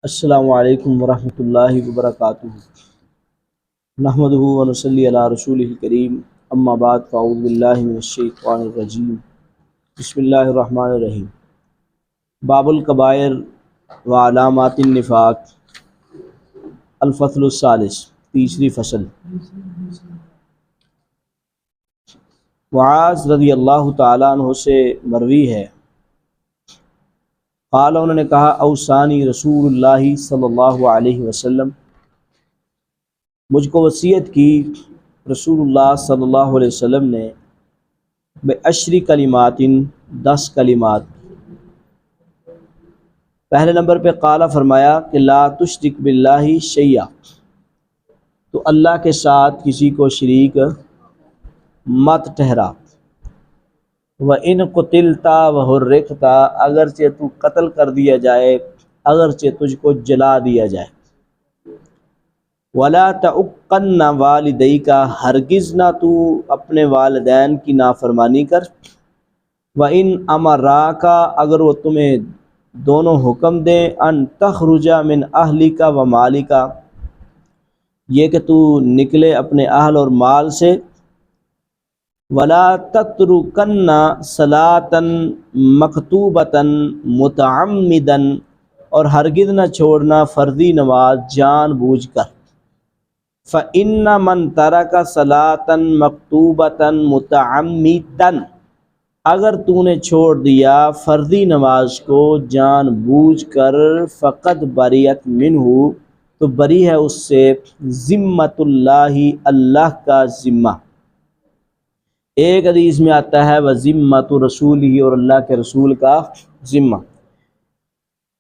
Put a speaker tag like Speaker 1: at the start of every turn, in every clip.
Speaker 1: السلام علیکم ورحمۃ اللہ وبرکاتہ۔ نحمدہ و نصلی علی رسولہ الکریم، اما بعد فاعوذ باللہ من الشیطان الرجیم، بسم اللہ الرحمن الرحیم۔ باب الکبائر و علامات النفاق، الفصل الثالث، تیسری فصل۔ معاذ رضی اللہ تعالیٰ عنہ سے مروی ہے، قال، انہوں نے کہا، اوصانی رسول اللہ صلی اللہ علیہ وسلم، مجھ کو وصیت کی رسول اللہ صلی اللہ علیہ وسلم نے بعشر کلمات، 10 کلمات۔ پہلے نمبر پہ قال فرمایا کہ لا تشرک باللہ شیئا، تو اللہ کے ساتھ کسی کو شریک مت ٹھہرا۔ وَإِن قُتِلْتَ وَحُرِّقْتَ، اگرچہ تو قتل کر دیا جائے، اگرچہ تجھ کو جلا دیا جائے۔ وَلَا تَعُقَّنَّ وَالِدَيْكَ، ہرگز نہ تو اپنے والدین کی نافرمانی کر۔ وَإِنْ أَمَرَاكَ، اگر وہ تمہیں دونوں حکم دیں، أَن تَخْرُجَ مِنْ أَهْلِكَ وَمَالِكَ، یہ کہ تو نکلے اپنے اہل اور مال سے۔ وَلَا تَتْرُكَنَّ صَلَاةً مَكْتُوبَةً مُتَعَمِّدًا، اور ہرگز نہ چھوڑنا فرضی نماز جان بوجھ کر۔ فَإِنَّ مَن تَرَكَ صَلَاةً مَكْتُوبَةً مُتَعَمِّدًا، اگر تو نے چھوڑ دیا فرضی نماز کو جان بوجھ کر، فقد بریت منہ، تو بری ہے اس سے ذمۃ اللہ، اللہ کا ذمہ۔ ایک حدیث میں آتا ہے وَذِمَّةُ رَسُولِهِ، اور اللہ کے رسول کا ذمہ۔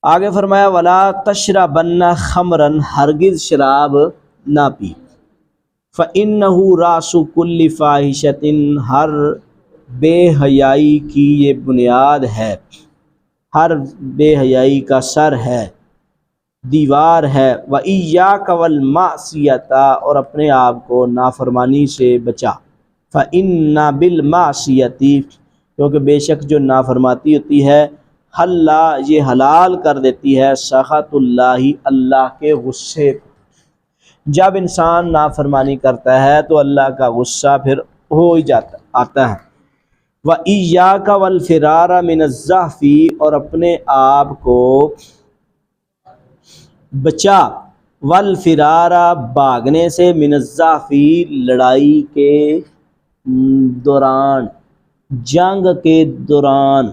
Speaker 1: آگے فرمایا وَلَا تَشْرَبَنَّ خَمْرًا، ہرگز شراب نہ پی۔ فَإِنَّهُ رَأْسُ كُلِّ فَاحِشَةٍ، ہر بے حیائی کی یہ بنیاد ہے، ہر بے حیائی کا سر ہے، دیوار ہے۔ وَإِيَّاكَ وَالْمَعْصِيَةَ، اور اپنے آپ کو نافرمانی سے بچا۔ فَإِنَّ بِالْمَعْصِيَةِ، کیونکہ بے شک جو نافرماتی ہوتی ہے، حلّا، یہ حلال کر دیتی ہے، سخط اللہ، اللہ کے غصے کو۔ جب انسان نافرمانی کرتا ہے تو اللہ کا غصہ پھر ہو ہی آتا ہے۔ وَإِيَّاكَ وَالْفِرَارَ مِنَ الزَّحْفِ، اور اپنے آپ کو بچا، والفرار، بھاگنے سے، من الزحف، لڑائی کے دوران، جنگ کے دوران۔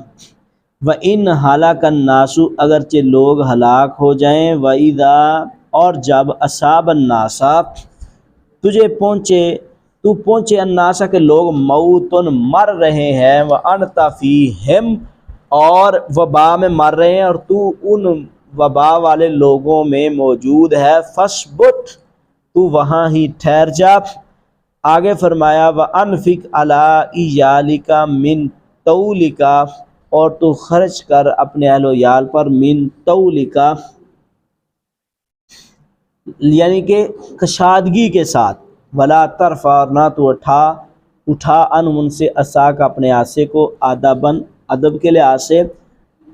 Speaker 1: وَإِنْ هَلَكَ النَّاسُ، اگرچہ لوگ ہلاک ہو جائیں۔ وَإِذَا، اور جب أَصَابَ النَّاسَ، تجھے پہنچے، تو پہنچے الناس کے لوگ، موتن، مر رہے ہیں، وَأَنْتَ فِيهِمْ، اور وبا میں مر رہے ہیں، اور تو ان وبا والے لوگوں میں موجود ہے، فَاثْبُتْ، تو وہاں ہی ٹھہر جا۔ آگے فرمایا وَأَنْفِقْ عَلَىٰ إِيَالِكَ مِن طَوْلِكَ، اور تو خرچ کر اپنے اہل و عیال پر، من طولک، یعنی کہ کشادگی کے ساتھ۔ ولا ترفع، اور نہ تو اٹھا ان ان سے عصاک، اپنے عصا کو، ادباً، ادب کے لحاظ سے۔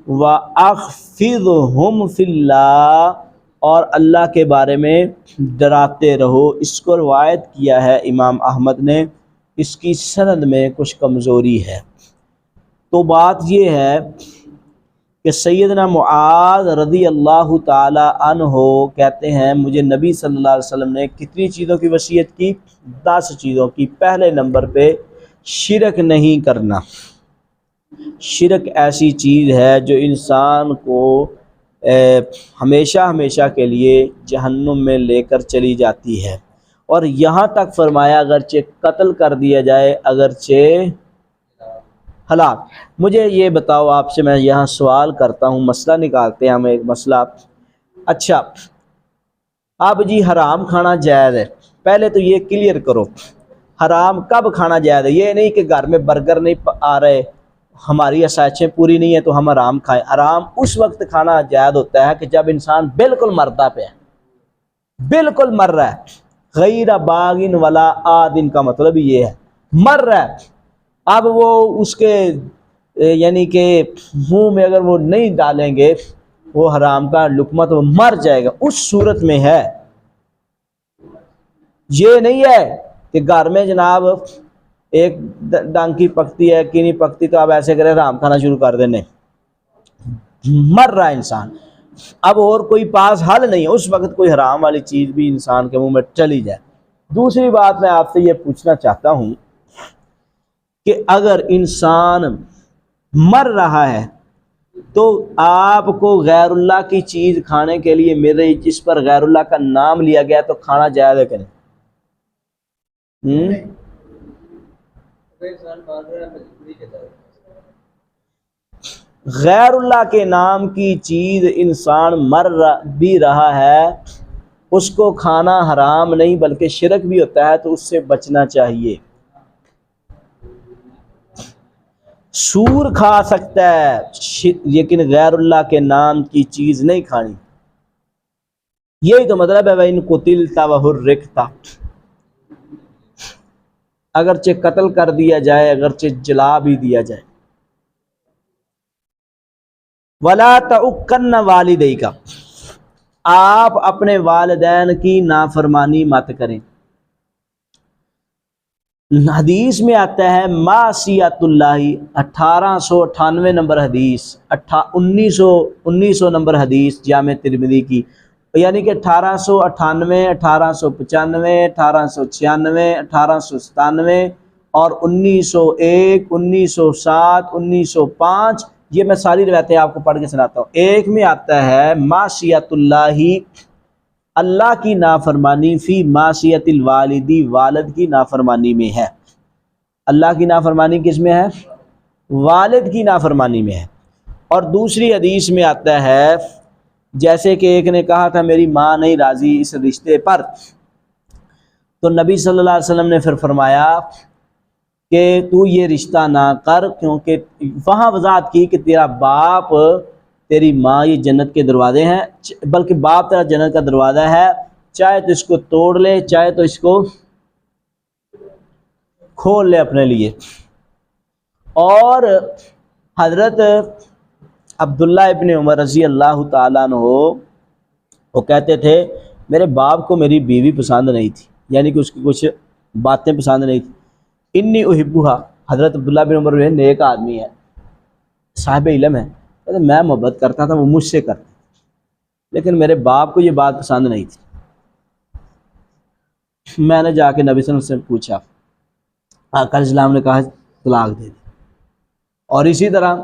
Speaker 1: وَأَخْفِضْهُمْ فِي اللَّهِ، اور اللہ کے بارے میں ڈراتے رہو۔ اس کو روایت کیا ہے امام احمد نے، اس کی سند میں کچھ کمزوری ہے۔ تو بات یہ ہے کہ سیدنا معاذ رضی اللہ تعالی عنہ کہتے ہیں، مجھے نبی صلی اللہ علیہ وسلم نے کتنی چیزوں کی وصیت کی؟ 10 چیزوں کی۔ پہلے نمبر پہ شرک نہیں کرنا۔ شرک ایسی چیز ہے جو انسان کو ہمیشہ کے لیے جہنم میں لے کر چلی جاتی ہے، اور یہاں تک فرمایا اگرچہ قتل کر دیا جائے، اگرچہ ہلاک۔ مجھے یہ بتاؤ، آپ سے میں یہاں سوال کرتا ہوں، مسئلہ نکالتے ہیں ہم ایک مسئلہ۔ اچھا، اب جی حرام کھانا جائز ہے، پہلے تو یہ کلیئر کرو، حرام کب کھانا جائز ہے؟ یہ نہیں کہ گھر میں برگر نہیں آ رہے، ہماری آسائشیں پوری نہیں ہیں تو ہم حرام کھائیں۔ حرام اس وقت کھانا جائز ہوتا ہے کہ جب انسان بالکل مردہ پہ ہے، بالکل مر رہا ہے، غیر باغن ولا آدن کا مطلب یہ ہے، مر رہا ہے۔ اب وہ اس کے یعنی کہ منہ میں اگر وہ نہیں ڈالیں گے وہ حرام کا لقمہ تو مر جائے گا، اس صورت میں ہے۔ یہ نہیں ہے کہ گھر میں جناب ایک ڈانکی پکتی ہے کہ نہیں پکتی تو آپ ایسے کریں حرام کھانا شروع کر دینے، مر رہا ہے انسان، اب اور کوئی پاس حل نہیں ہے، اس وقت کوئی حرام والی چیز بھی انسان کے منہ میں چلی جائے۔ دوسری بات میں آپ سے یہ پوچھنا چاہتا ہوں کہ اگر انسان مر رہا ہے تو آپ کو غیر اللہ کی چیز کھانے کے لیے میرے جس پر غیر اللہ کا نام لیا گیا تو کھانا جائز ہے کہ نہیں؟ غیر اللہ کے نام کی چیز انسان مر بھی رہا ہے، اس کو کھانا حرام نہیں بلکہ شرک بھی ہوتا ہے، تو اس سے بچنا چاہیے۔ سور کھا سکتا ہے لیکن غیر اللہ کے نام کی چیز نہیں کھانی، یہی تو مطلب ہے وَإِن قُتِلْتَ وَحُرِّقْتَ، اگرچہ قتل کر دیا جائے، اگرچہ جلا بھی دیا جائے۔ وَلَا تَعُقَّنَّ وَالِدَيْكَ، آپ اپنے والدین کی نافرمانی مت کریں۔ حدیث میں آتا ہے معصیت اللہ، 1898 نمبر حدیث، 1900 نمبر حدیث جامع ترمذی کی، یعنی کہ 1898، 1895، 1896، 1897 اور 1901، 1907، 1905، یہ میں ساری روایتیں آپ کو پڑھ کے سناتا ہوں۔ ایک میں آتا ہے معصیت اللہ، اللہ کی نافرمانی، فی معصیت الوالدی، والد کی نافرمانی میں ہے۔ اللہ کی نافرمانی کس میں ہے؟ والد کی نافرمانی میں ہے۔ اور دوسری حدیث میں آتا ہے جیسے کہ ایک نے کہا تھا میری ماں نہیں راضی اس رشتے پر، تو نبی صلی اللہ علیہ وسلم نے پھر فرمایا کہ تو یہ رشتہ نہ کر، کیونکہ وہاں وضاحت کی کہ تیرا باپ تیری ماں یہ جنت کے دروازے ہیں، بلکہ باپ تیرا جنت کا دروازہ ہے، چاہے تو اس کو توڑ لے چاہے تو اس کو کھول لے اپنے لیے۔ اور حضرت عبداللہ ابن عمر رضی اللہ تعالیٰ عنہ وہ کہتے تھے میرے باپ کو میری بیوی پسند نہیں تھی، یعنی کہ اس کی کچھ باتیں پسند نہیں تھی، انی احبھا، حضرت عبداللہ بن عمر نیک آدمی ہے، صاحب علم ہے، کہتے میں محبت کرتا تھا وہ مجھ سے کرتا، لیکن میرے باپ کو یہ بات پسند نہیں تھی۔ میں نے جا کے نبی صلی اللہ علیہ وسلم سے پوچھا، آقا علیہ السلام نے کہا طلاق دے دی۔ اور اسی طرح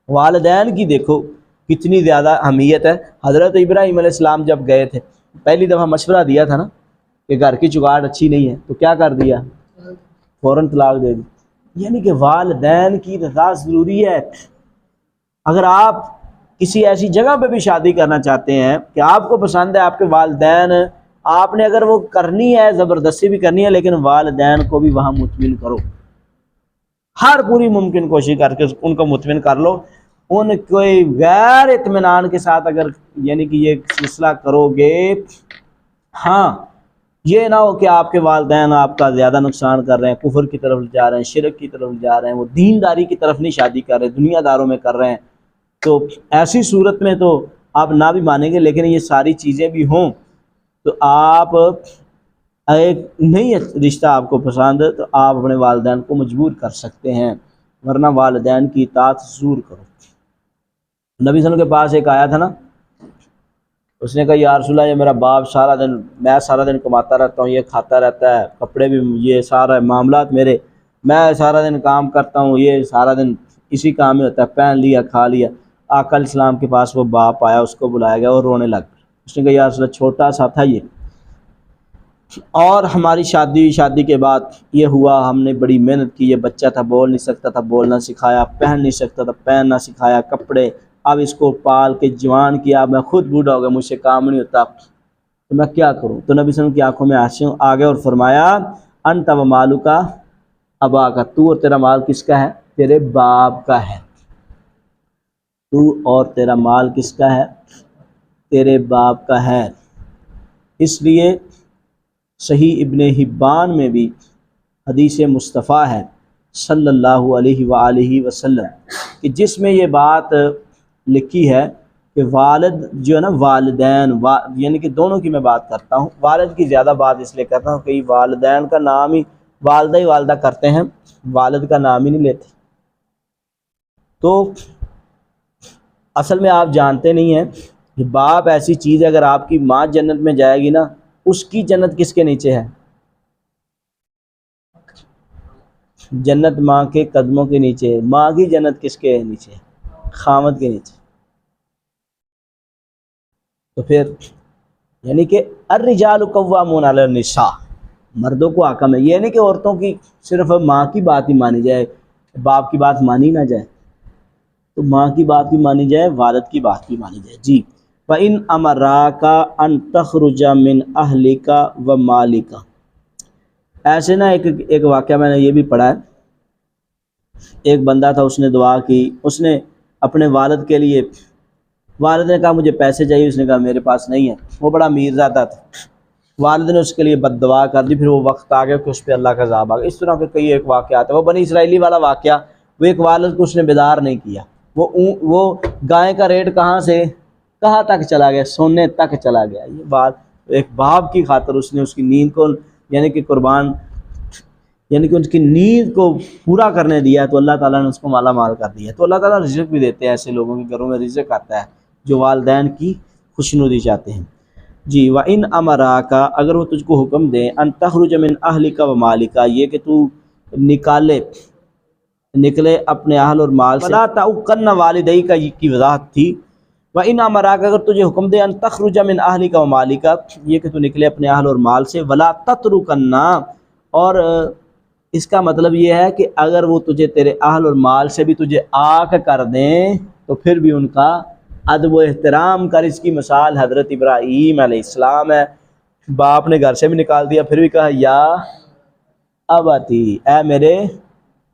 Speaker 1: والدین کی دیکھو کتنی زیادہ اہمیت ہے۔ حضرت ابراہیم علیہ السلام جب گئے تھے پہلی دفعہ مشورہ دیا تھا نا کہ گھر کی جگاڑ اچھی نہیں ہے، تو کیا کر دیا؟ فوراً طلاق دے دی۔ یعنی کہ والدین کی رضا ضروری ہے۔ اگر آپ کسی ایسی جگہ پہ بھی شادی کرنا چاہتے ہیں کہ آپ کو پسند ہے، آپ کے والدین، آپ نے اگر وہ کرنی ہے زبردستی بھی کرنی ہے، لیکن والدین کو بھی وہاں مطمئن کرو، ہر پوری ممکن کوشش کر کے ان کو مطمئن کر لو۔ ان کوئی غیر اطمینان کے ساتھ اگر یعنی کہ یہ سلسلہ کرو گے، ہاں یہ نہ ہو کہ آپ کے والدین آپ کا زیادہ نقصان کر رہے ہیں، کفر کی طرف جا رہے ہیں، شرک کی طرف جا رہے ہیں، وہ دینداری کی طرف نہیں شادی کر رہے، دنیا داروں میں کر رہے ہیں، تو ایسی صورت میں تو آپ نہ بھی مانیں گے۔ لیکن یہ ساری چیزیں بھی ہوں تو آپ ایک نہیں رشتہ آپ کو پسند ہے تو آپ اپنے والدین کو مجبور کر سکتے ہیں، ورنہ والدین کی اطاعت ضرور کرو۔ نبی صلی اللہ علیہ وسلم کے پاس ایک آیا تھا نا، اس نے کہا یا رسول اللہ یہ میرا باپ سارا دن، میں سارا دن کماتا رہتا ہوں، یہ کھاتا رہتا ہے، کپڑے بھی، یہ سارا معاملات میرے، میں سارا دن کام کرتا ہوں، یہ سارا دن اسی کام میں ہوتا ہے، پہن لیا کھا لیا۔ آقا علیہ السلام کے پاس وہ باپ آیا، اس کو بلایا گیا اور رونے لگ گیا۔ اس نے کہا یا رسول اللہ چھوٹا سا تھا یہ، اور ہماری شادی کے بعد یہ ہوا، ہم نے بڑی محنت کی، یہ بچہ تھا بول نہیں سکتا تھا بولنا سکھایا، پہن نہیں سکتا تھا پہننا سکھایا کپڑے، اب اس کو پال کے جوان کیا، میں خود بوڑھا ہو گیا، مجھ سے کام نہیں ہوتا، تو میں کیا کروں؟ تو نبی صلی اللہ علیہ وسلم کی آنکھوں میں آنسو آ گئے اور فرمایا انت و مالک ابا کا، تو اور تیرا مال کس کا ہے؟ تیرے باپ کا ہے۔ تو اور تیرا مال کس کا ہے؟ تیرے باپ کا ہے۔ اس لیے صحیح ابن حبان میں بھی حدیث مصطفیٰ ہے صلی اللہ علیہ وآلہ وسلم کہ جس میں یہ بات لکھی ہے کہ والد جو ہے نا والدین یعنی کہ دونوں کی میں بات کرتا ہوں، والد کی زیادہ بات اس لیے کرتا ہوں کہ والدین کا نام ہی والدہ ہی والدہ کرتے ہیں، والد کا نام ہی نہیں لیتے۔ تو اصل میں آپ جانتے نہیں ہیں کہ باپ ایسی چیز ہے، اگر آپ کی ماں جنت میں جائے گی نا، اس کی جنت کس کے نیچے ہے؟ جنت ماں کے قدموں کے نیچے ہے۔ ماں کی جنت کس کے نیچے ہے؟ خامد کے نیچے۔ تو پھر یعنی کہ الرجال قوامون علی النساء، مردوں کو حکم ہے، یہ نہیں کہ عورتوں کی صرف ماں کی بات ہی مانی جائے، باپ کی بات مانی نہ جائے، تو ماں کی بات بھی مانی جائے، والد کی بات بھی مانی جائے۔ جی فَإِنْ أَمَرَاكَ أَن تَخْرُجَ مِنْ أَهْلِكَ وَمَالِكَ، ایسے نا ایک واقعہ میں نے یہ بھی پڑھا ہے، ایک بندہ تھا، اس نے دعا کی، اس نے اپنے والد کے لیے، والد نے کہا مجھے پیسے چاہیے، اس نے کہا میرے پاس نہیں ہے، وہ بڑا میرزادہ تھا، والد نے اس کے لیے بد دعا کر دی، پھر وہ وقت آ گیا کہ اس پہ اللہ کا عذاب آ گیا۔ اس طرح کے کئی ایک واقعات ہیں، وہ بنی اسرائیلی والا واقعہ، وہ ایک والد کو اس نے بیدار نہیں کیا، وہ گائے کا ریٹ کہاں تک چلا گیا، سونے تک چلا گیا۔ یہ بات ایک باپ کی خاطر اس نے اس کی نیند کو یعنی کہ قربان، یعنی کہ ان کی نیند کو پورا کرنے دیا، تو اللہ تعالیٰ نے اس کو مالا مال کر دیا۔ تو اللہ تعالیٰ رزق بھی دیتے ہیں، ایسے لوگوں کے گھروں میں رزق آتا ہے جو والدین کی خوشنودی چاہتے ہیں۔ جی وَإِنْ أَمَرَاكَ، اگر وہ تجھ کو حکم دیں، أَن تَخْرُجَ مِنْ أَهْلِكَ وَمَالِكَ، یہ کہ تو نکلے اپنے اہل اور مال سے، وَلَا تَعُقَّنَّ وَالِدَيْكَ کی وضاحت تھی۔ وَإِنْ أَمَرَاكَ، اگر تجھے حکم دے، أَن تَخْرُجَ مِنْ أَهْلِكَ وَمَالِكَ، یہ کہ تو نکلے اپنے اہل اور مال سے، وَلَا تَتْرُكَنَّ، اور اس کا مطلب یہ ہے کہ اگر وہ تجھے تیرے اہل اور مال سے بھی تجھے آنکھ کر دیں تو پھر بھی ان کا ادب و احترام کر۔ اس کی مثال حضرت ابراہیم علیہ السلام ہے، باپ نے گھر سے بھی نکال دیا، پھر بھی کہا یا اباتی، اے میرے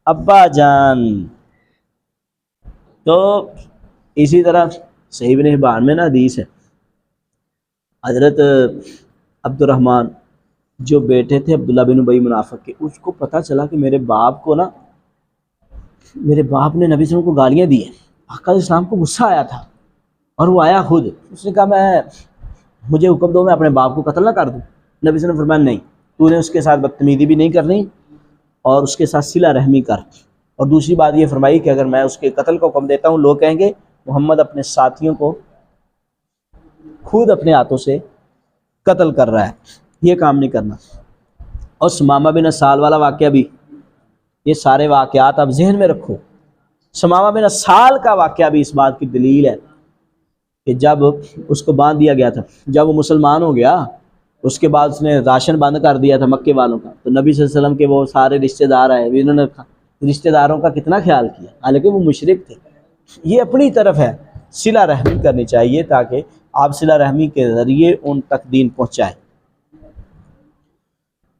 Speaker 1: ابا جان۔ تو اسی طرح صحیح ابن حبان میں نا حدیث ہے، حضرت عبد الرحمن جو بیٹے تھے عبداللہ بن ابی منافق کے، اس کو پتہ چلا کہ میرے باپ نے نبی صلی اللہ علیہ وسلم کو گالیاں دی ہیں، آقا علیہ السلام کو غصہ آیا تھا، اور وہ آیا خود، اس نے کہا مجھے حکم دو میں اپنے باپ کو قتل نہ کر دوں۔ نبی صلی اللہ علیہ وسلم فرمایا نہیں، تو نے اس کے ساتھ بدتمیزی بھی نہیں کرنی اور اس کے ساتھ صلہ رحمی کر۔ اور دوسری بات یہ فرمائی کہ اگر میں اس کے قتل کو حکم دیتا ہوں، لوگ کہیں گے محمد اپنے ساتھیوں کو خود اپنے ہاتھوں سے قتل کر رہا ہے، یہ کام نہیں کرنا۔ اور ثمامہ بن اسال والا واقعہ بھی، یہ سارے واقعات آپ ذہن میں رکھو۔ ثمامہ بن اسال کا واقعہ بھی اس بات کی دلیل ہے کہ جب اس کو باندھ دیا گیا تھا، جب وہ مسلمان ہو گیا، اس کے بعد اس نے راشن بند کر دیا تھا مکے والوں کا، تو نبی صلی اللہ علیہ وسلم کے وہ سارے رشتہ دار آئے، انہوں نے رشتہ داروں کا کتنا خیال کیا، حالانکہ وہ مشرک تھے۔ یہ اپنی طرف ہے، صلہ رحمی کرنی چاہیے تاکہ آپ صلہ رحمی کے ذریعے ان تک دین پہنچائیں۔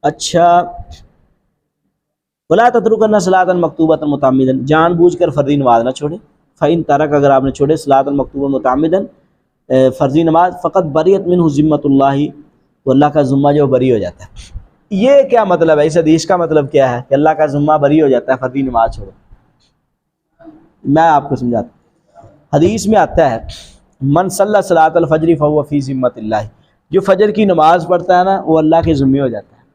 Speaker 1: اچھا، وَلَا تَتْرُكَنَّ صَلَاةً مَكْتُوبَةً مُتَعَمِّدًا، جان بوجھ کر فرضی نماز نہ چھوڑے۔ فَإِن تَرَكَ، اگر آپ نے چھوڑے، صَلَاةً مَكْتُوبَةً مُتَعَمِّدًا، فرضی نماز، فَقَدْ بَرِئَتْ مِنْهُ ذِمَّةُ اللَّهِ، تو اللہ کا ذمہ جو بری ہو جاتا ہے۔ یہ کیا مطلب ہے؟ اس حدیث کا مطلب کیا ہے کہ اللہ کا ذمہ بری ہو جاتا ہے فرضی نماز چھوڑو؟ میں آپ کو سمجھاتا ہوں۔ حدیث میں آتا ہے من صلی صلاۃ الفجر فهو فی ذمۃ اللہ، جو فجر کی نماز پڑھتا ہے نا وہ اللہ کے ذمہ ہو جاتا ہے۔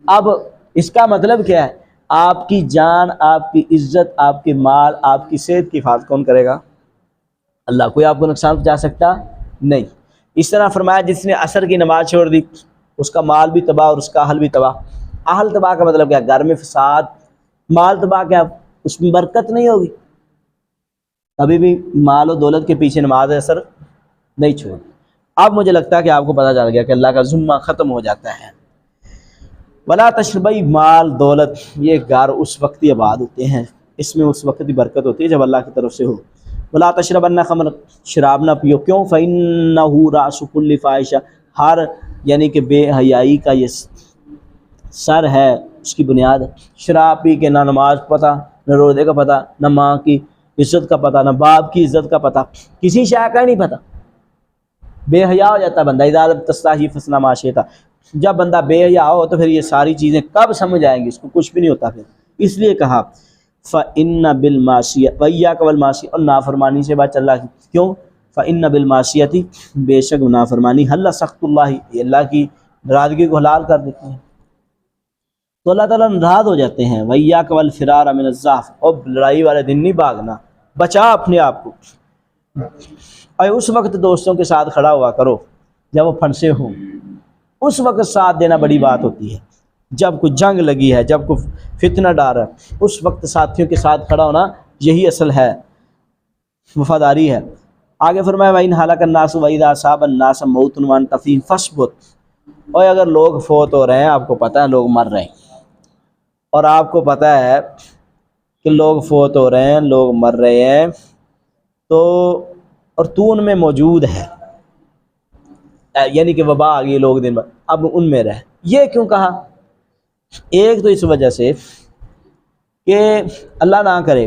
Speaker 1: اب اس کا مطلب کیا ہے؟ آپ کی جان، آپ کی عزت، آپ کے مال، آپ کی صحت کی حفاظت کون کرے گا؟ اللہ۔ کوئی آپ کو نقصان پہنچا سکتا نہیں۔ اس طرح فرمایا جس نے عصر کی نماز چھوڑ دی اس کا مال بھی تباہ اور اس کا اہل بھی تباہ۔ اہل تباہ کا مطلب کیا؟ گھر میں فساد، مال تباہ، کیا اس میں برکت نہیں ہوگی؟ کبھی بھی مال و دولت کے پیچھے نماز عصر نہیں چھوڑ۔ اب مجھے لگتا ہے کہ آپ کو پتہ چل گیا کہ اللہ کا ذمہ ختم ہو جاتا ہے۔ ولا تشربی، مال دولت یہ گھر اس وقت ہی آباد ہوتے ہیں، اس میں اس وقت ہی برکت ہوتی ہے جب اللہ کی طرف سے ہو۔ ولا تشربن خمر، شراب نہ پیو، کیوں؟ فإنہ رأس کل فاحشہ، ہر یعنی کہ بے حیائی کا یہ سر ہے، اس کی بنیاد ہے۔ شراب پی کے نہ نماز پتہ، نہ روزے کا پتہ، نہ ماں کی عزت کا پتہ، نہ باپ کی عزت کا پتہ، کسی شے کا نہیں پتہ، بے حیا ہو جاتا بندہ۔ اذا لم تستحی فاصنع ما شئت، جب بندہ بے حیا ہو تو پھر یہ ساری چیزیں کب سمجھ آئیں گی اس کو؟ کچھ بھی نہیں ہوتا پھر۔ اس لیے کہا فإن بالمعصیہ وإیاک والمعصیہ، اور نافرمانی سے بچ اللہ کی، کیوں؟ فإن بالمعصیتی، بے شک نافرمانی، حل سخط اللہ، یہ اللہ کی ناراضگی کو حلال کر دیتے ہیں، تو اللہ تعالیٰ ناراض ہو جاتے ہیں۔ وَإِيَّاكَ وَالْفِرَارَ مِنَ الزَّحْفِ، اور لڑائی والے دن نہیں بھاگنا، بچا اپنے آپ کو، اور اس وقت دوستوں کے ساتھ کھڑا ہوا کرو جب وہ پھنسے ہوں، اس وقت ساتھ دینا بڑی بات ہوتی ہے۔ جب کوئی جنگ لگی ہے، جب کوئی فتنہ ڈار ہے، اس وقت ساتھیوں کے ساتھ کھڑا ہونا یہی اصل ہے، وفاداری ہے۔ آگے فرمایا وَإِنْ هَلَكَ النَّاسُ وَإِذَا أَصَابَ النَّاسَ مَوْتٌ وَأَنْتَ فِيهِمْ فَاصْبِرْ، اور اگر لوگ فوت ہو رہے ہیں، آپ کو پتہ ہے لوگ مر رہے ہیں، اور آپ کو پتہ ہے کہ لوگ فوت ہو رہے ہیں، لوگ مر رہے ہیں، تو اور تو ان میں موجود ہے، یعنی کہ وبا آ گئی، لوگ دن بھر اب ان میں رہ، یہ کیوں کہا؟ ایک تو اس وجہ سے کہ اللہ نہ کرے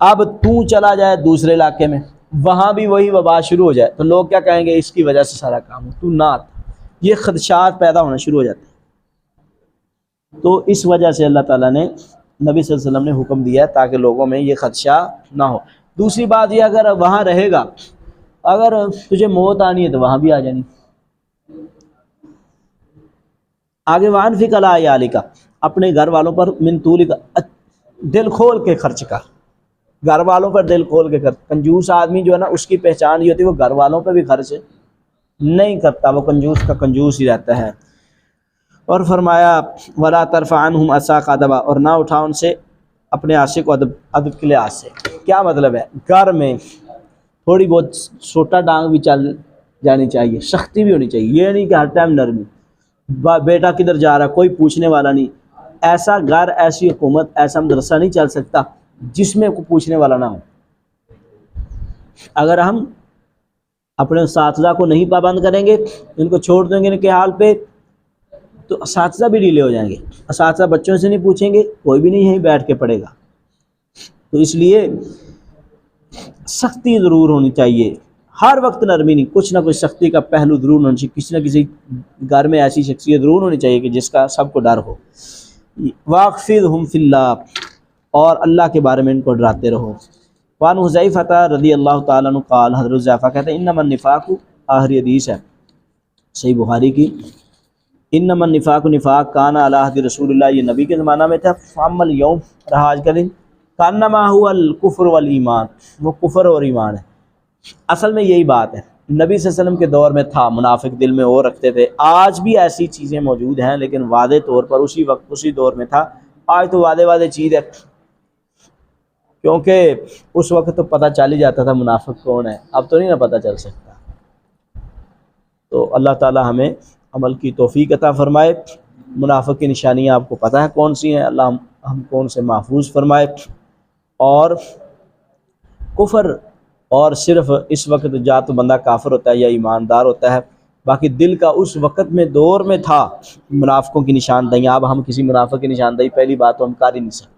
Speaker 1: اب تو چلا جائے دوسرے علاقے میں، وہاں بھی وہی وبا شروع ہو جائے، تو لوگ کیا کہیں گے؟ اس کی وجہ سے سارا کام ہو، تو نہ آتا، یہ خدشات پیدا ہونا شروع ہو جاتے ہیں۔ تو اس وجہ سے اللہ تعالیٰ نے نبی صلی اللہ علیہ وسلم نے حکم دیا ہے تاکہ لوگوں میں یہ خدشہ نہ ہو۔ دوسری بات یہ، اگر وہاں رہے گا، اگر تجھے موت آنی ہے تو وہاں بھی آ جانی۔ آگے وانفق علی عیالک، اپنے گھر والوں پر من طولک، دل کھول کے خرچ کر، گھر والوں پر دل کھول کے خرچ۔ کنجوس آدمی جو ہے نا، اس کی پہچان یہ ہوتی ہے وہ گھر والوں پہ بھی خرچ نہیں کرتا، وہ کنجوس کا کنجوس ہی رہتا ہے۔ اور فرمایا ولا ترفع عنہم عصاک ادبا، اور نہ اٹھا ان سے اپنے عصا کو ادب کے لحاظ سے۔ کیا مطلب ہے؟ گھر میں تھوڑی بہت چھوٹا ڈانگ بھی چل جانی چاہیے، سختی بھی ہونی چاہیے، یہ نہیں کہ ہر ٹائم نرمی، بیٹا کدھر جا رہا ہے کوئی پوچھنے والا نہیں۔ ایسا گھر، ایسی حکومت، ایسا مدرسہ نہیں چل سکتا جس میں کوئی پوچھنے والا نہ ہو۔ اگر ہم اپنے اساتذہ کو نہیں پابند کریں گے، ان کو چھوڑ دیں گے ان کے حال پہ، تو اساتذہ بھی ڈھیلے ہو جائیں گے۔ اساتذہ بچوں سے نہیں پوچھیں گے، کوئی بھی نہیں یہیں بیٹھ کے پڑھے گا۔ تو اس لیے سختی ضرور ہونی چاہیے، ہر وقت نرمی نہیں، کچھ نہ کچھ سختی کا پہلو ضرور ہونا چاہیے۔ کسی نہ کسی گھر میں ایسی شخصیت ضرور ہونی چاہیے کہ جس کا سب کو ڈر ہو۔ واخفضھم فی اللہ، اور اللہ کے بارے میں ان کو ڈراتے رہو۔ وعن حذیفہ رضی اللہ تعالیٰ عنہ قال، حضرت حذیفہ کہتے ہیں انما النفاق، آخری حدیث ہے صحیح بخاری کی، انما النفاق، نفاق کان علی عہد رسول اللہ، یہ نبی کے زمانہ میں تھا، فاما الیوم، رہا آج کا دن، کانما هو الکفر والایمان، وہ کفر اور ایمان ہے۔ اصل میں یہی بات ہے، نبی صلی اللہ علیہ وسلم کے دور میں تھا، منافق دل میں اور رکھتے تھے، آج بھی ایسی چیزیں موجود ہیں، لیکن واضح طور پر اسی وقت اسی دور میں تھا۔ آج تو واضح چیز ہے، کیونکہ اس وقت تو پتہ چل ہی جاتا تھا منافق کون ہے، اب تو نہیں نا پتہ چل سکتا۔ تو اللہ تعالی ہمیں عمل کی توفیق عطا فرمائے۔ منافق کی نشانیاں آپ کو پتہ ہے کون سی ہیں، اللہ ہم کون سے محفوظ فرمائے۔ اور کفر، اور صرف اس وقت جا تو بندہ کافر ہوتا ہے یا ایماندار ہوتا ہے، باقی دل کا اس وقت میں دور میں تھا منافقوں کی نشاندہیاں۔ اب ہم کسی منافق کی نشاندہی پہلی بات تو ہم کر ہی نہیں سکتے۔